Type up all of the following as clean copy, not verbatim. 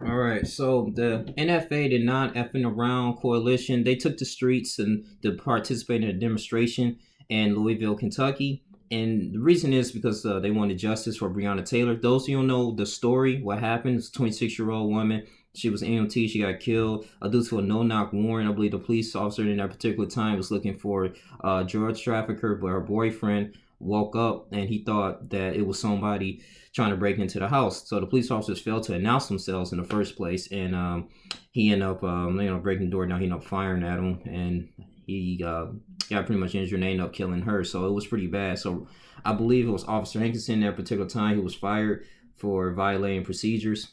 All right, so the NFA, the non effing around coalition, they took the streets and to participate in a demonstration in Louisville, Kentucky. And the reason is because they wanted justice for Breonna Taylor. Those who don't know the story, what happened, it's a 26-year-old woman. She was EMT. She got killed due to a no-knock warrant. I believe the police officer in that particular time was looking for a drug trafficker, but her boyfriend woke up and he thought that it was somebody trying to break into the house. So the police officers failed to announce themselves in the first place, and he ended up, breaking the door down. He ended up firing at him, and he got pretty much injured and ended up killing her. So it was pretty bad. So I believe it was Officer Hankinson at a particular time who was fired for violating procedures,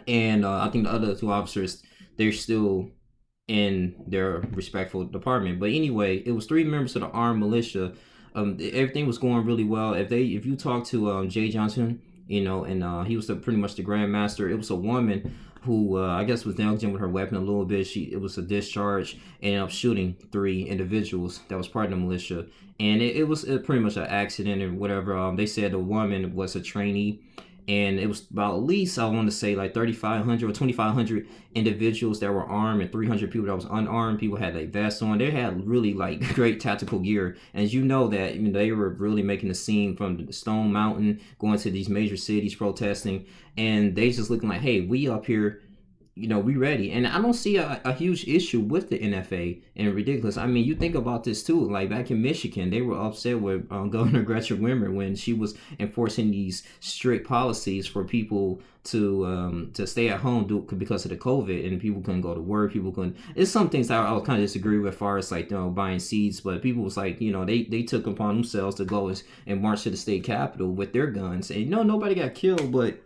and I think the other two officers, they're still in their respectful department. But anyway, it was three members of the armed militia. Everything was going really well. If you talk to Jay Johnson, and he was pretty much the grandmaster. It was a woman who I guess was negligent with her weapon a little bit. It was a discharge, ended up shooting three individuals that was part of the militia, and it was pretty much an accident or whatever. They said the woman was a trainee, and it was about at least, I want to say, like 3,500 or 2,500 individuals that were armed and 300 people that was unarmed. People had like vests on. They had really like great tactical gear. And as you know that they were really making a scene from Stone Mountain, going to these major cities protesting, and they just looking like, hey, we up here, we ready. And I don't see a huge issue with the NFA and ridiculous. I mean, you think about this too. Like back in Michigan, they were upset with Governor Gretchen Whitmer when she was enforcing these strict policies for people to stay at home because of the COVID, and people couldn't go to work. People couldn't. It's some things I would kind of disagree with, as far as like buying seeds, but people was like they took upon themselves to go and march to the state capitol with their guns, and nobody got killed, but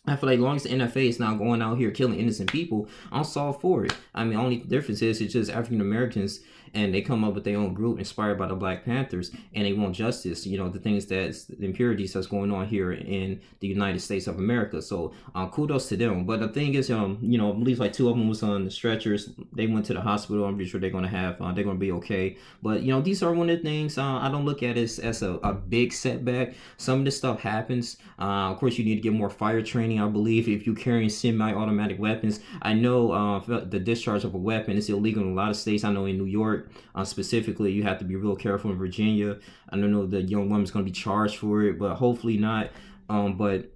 I feel like as long as the NFA is not going out here killing innocent people, I'm all for it. I mean, only difference is it's just African Americans, and they come up with their own group inspired by the Black Panthers, and they want justice. The things the impurities that's going on here in the United States of America. So kudos to them. But the thing is, I believe like two of them was on the stretchers. They went to the hospital. I'm pretty sure they're gonna they're gonna be okay. But these are one of the things I don't look at it as a big setback. Some of this stuff happens. Of course, you need to get more fire training. I believe if you're carrying semi-automatic weapons, I know the discharge of a weapon is illegal in a lot of states. I know in New York specifically, you have to be real careful. In Virginia, I don't know if the young woman's going to be charged for it, but hopefully not. But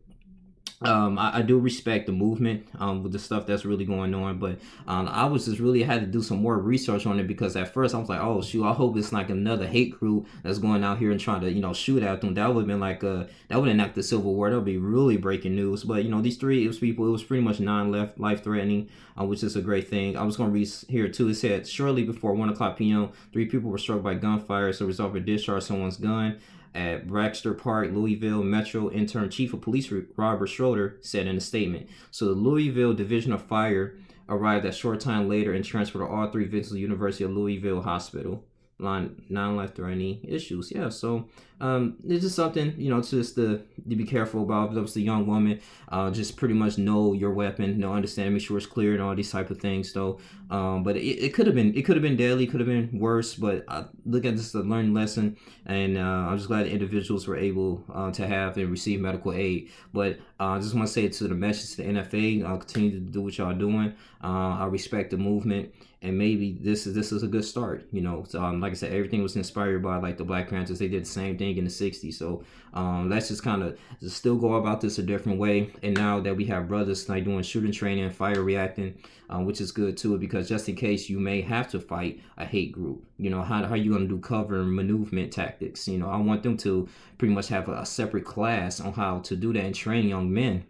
I do respect the movement with the stuff that's really going on, but I was just really had to do some more research on it, because at first I was like, oh shoot, I hope it's like another hate group that's going out here and trying to shoot at them. That would have been like that would have knocked the Civil War. That would be really breaking news. But these three, it was people. It was pretty much non-left life threatening, which is a great thing. I was going to read here too. It said shortly before 1 o'clock p.m., three people were struck by gunfire as a result of a discharge someone's gun at Baxter Park, Louisville. Metro Interim Chief of Police Robert Schroeder said in a statement. So the Louisville Division of Fire arrived a short time later and transferred all three victims to the University of Louisville Hospital. Non-life threatening issues. Yeah, so it's just something just to be careful about. If it was a young woman, just pretty much know your weapon, understand, make sure it's clear, and all these type of things. So but it could have been deadly, could have been worse, but I look at this as a learning lesson, and I'm just glad individuals were able to have and receive medical aid. But I just want to say to the message to the NFA, continue to do what y'all doing. I respect the movement, and maybe this is a good start. So, like I said, everything was inspired by like the Black Panthers. They did the same thing in the '60s. So let's just kind of still go about this a different way. And now that we have brothers like doing shooting training and fire reacting, which is good too, because just in case you may have to fight a hate group, how are you going to do cover and maneuverment tactics? I want them to pretty much have a separate class on how to do that and train young men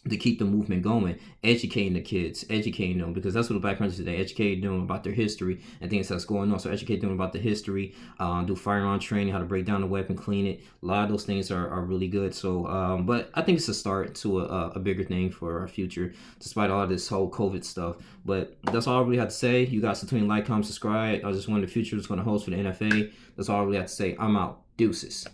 to keep the movement going, educating the kids, educating them, because that's what the Black Panthers did. They educated them about their history and things that's going on. So educate them about the history, do firearm training, how to break down the weapon, clean it. A lot of those things are really good. So, but I think it's a start to a bigger thing for our future, despite all this whole COVID stuff. But that's all I really have to say. You guys continue to like, comment, subscribe. I just want the future is going to host for the NFA. That's all I really have to say. I'm out. Deuces.